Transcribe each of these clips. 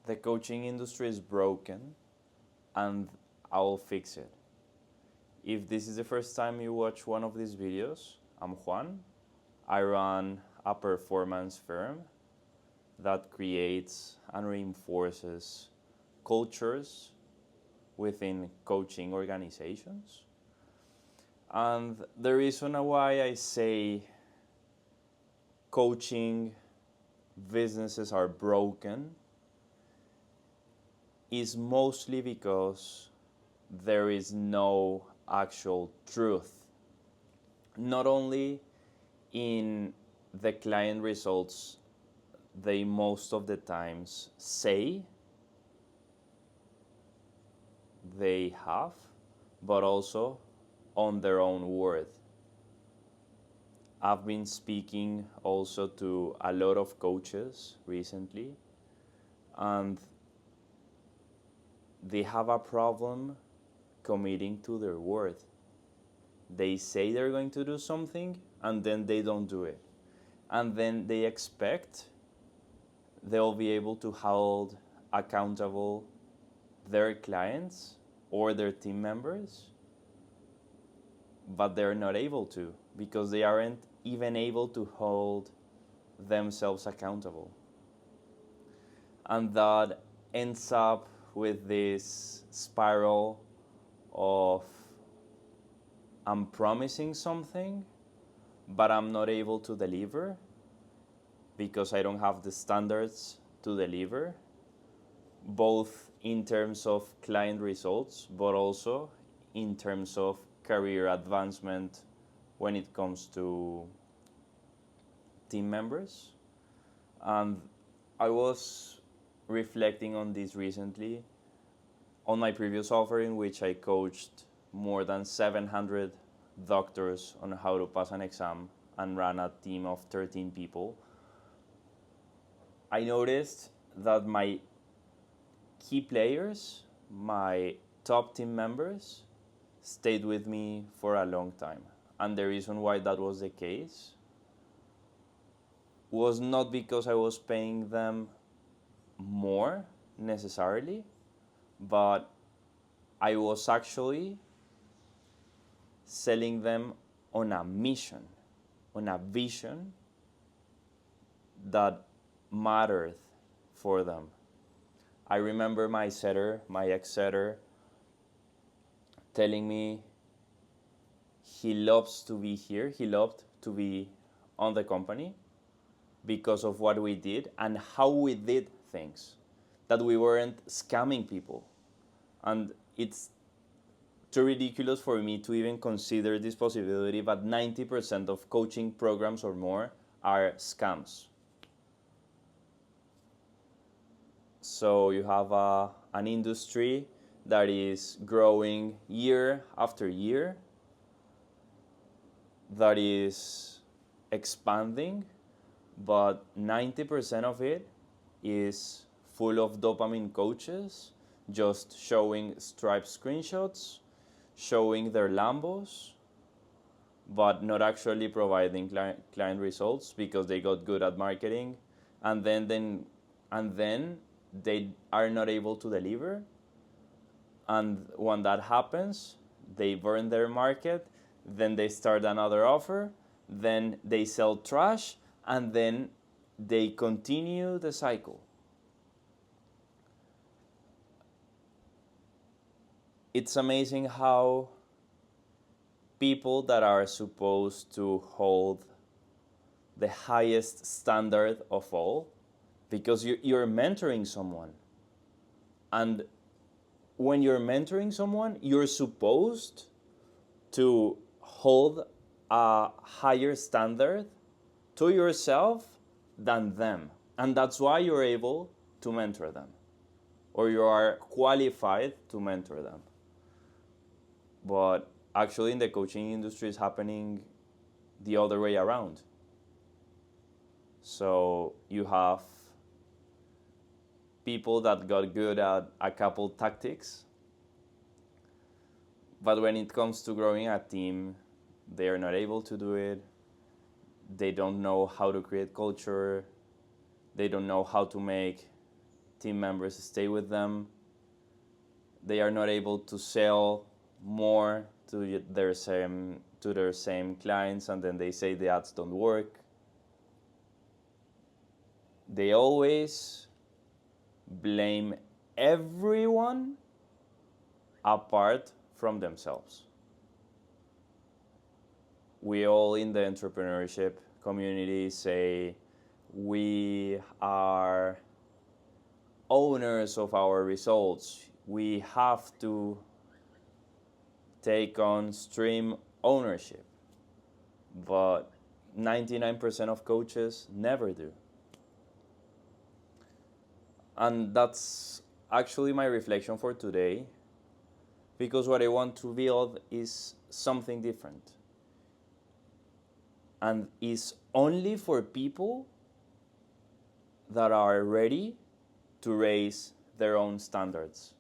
The coaching industry is broken and I'll fix it. If this is the first time you watch one of these videos, I'm Juan. I run a performance firm that creates and reinforces cultures within coaching organizations. And the reason why I say coaching businesses are broken is mostly because there is no actual truth. Not only in the client results they most of the times say they have, but also on their own word. I've been speaking also to a lot of coaches recently, and they have a problem committing to their word. They say they're going to do something and then they don't do it. And then they expect they'll be able to hold accountable their clients or their team members, but they're not able to because they aren't even able to hold themselves accountable. And that ends up with this spiral of I'm promising something, but I'm not able to deliver because I don't have the standards to deliver, both in terms of client results, but also in terms of career advancement when it comes to team members. And I was reflecting on this recently on my previous offer, in which I coached more than 700 doctors on how to pass an exam and ran a team of 13 people. I noticed that my key players, my top team members, stayed with me for a long time. And the reason why that was the case was not because I was paying them more necessarily, but I was actually selling them on a mission, on a vision that mattered for them. I remember my ex-setter, telling me he loves to be here, he loved to be on the company because of what we did and how we did things, that we weren't scamming people. And it's too ridiculous for me to even consider this possibility, but 90% of coaching programs or more are scams. So you have an industry that is growing year after year, that is expanding, but 90% of it is full of dopamine coaches just showing Stripe screenshots, showing their Lambos, but not actually providing client results because they got good at marketing, and then they are not able to deliver. And when that happens, they burn their market, then they start another offer, then they sell trash, and then they continue the cycle. It's amazing how people that are supposed to hold the highest standard of all, because you're mentoring someone, and when you're mentoring someone, you're supposed to hold a higher standard to yourself than them. And that's why you're able to mentor them, or you are qualified to mentor them. But actually, in the coaching industry, is happening the other way around. So you have people that got good at a couple tactics, but when it comes to growing a team, they are not able to do it. They don't know how to create culture. They don't know how to make team members stay with them. They are not able to sell more to their same clients, and then they say the ads don't work. They always blame everyone apart from themselves. We all in the entrepreneurship community say we are owners of our results. We have to take on stream ownership, but 99% of coaches never do. And that's actually my reflection for today, because what I want to build is something different, and is only for people that are ready to raise their own standards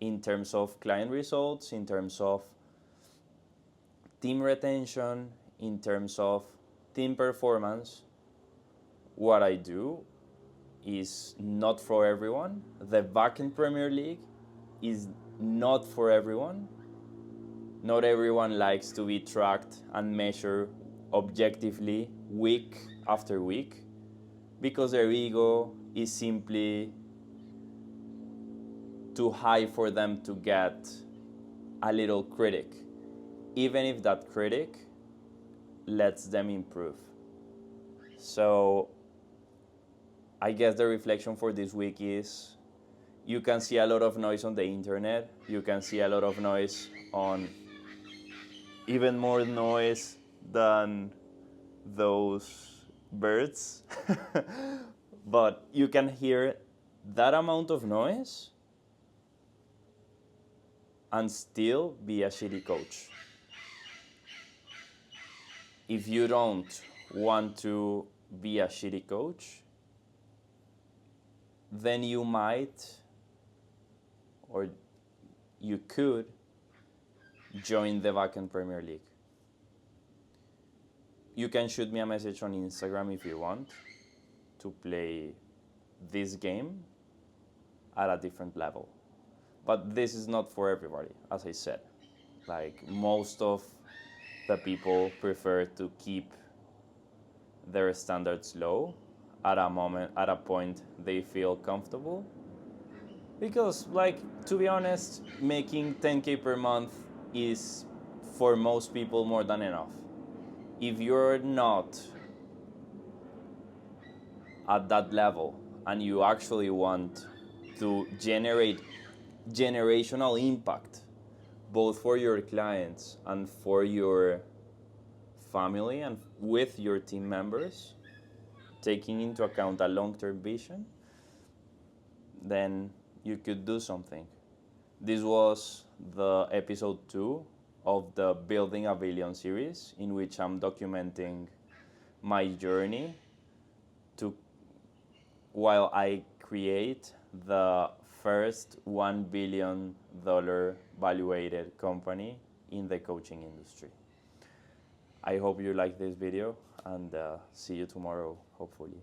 in terms of client results, in terms of team retention, in terms of team performance. What I do is not for everyone. The Backend Premier League is not for everyone. Not everyone likes to be tracked and measured objectively week after week, because their ego is simply too high for them to get a little critic, even if that critic lets them improve. So I guess the reflection for this week is, you can see a lot of noise on the internet. You can see a lot of noise on, even more noise than those birds. But you can hear that amount of noise and still be a shitty coach. If you don't want to be a shitty coach, then you might, or you could, join the Backend Premier League. You can shoot me a message on Instagram if you want to play this game at a different level. But this is not for everybody, as I said. Like, most of the people prefer to keep their standards low at a point they feel comfortable. Because, like, to be honest, making 10K per month is, for most people, more than enough. If you're not at that level and you actually want to generate generational impact, both for your clients and for your family and with your team members, taking into account a long-term vision, then you could do something. This was the episode 2 of the Building a Billion series, in which I'm documenting my journey while I create the first $1 billion valuated company in the coaching industry. I hope you like this video, and see you tomorrow, hopefully.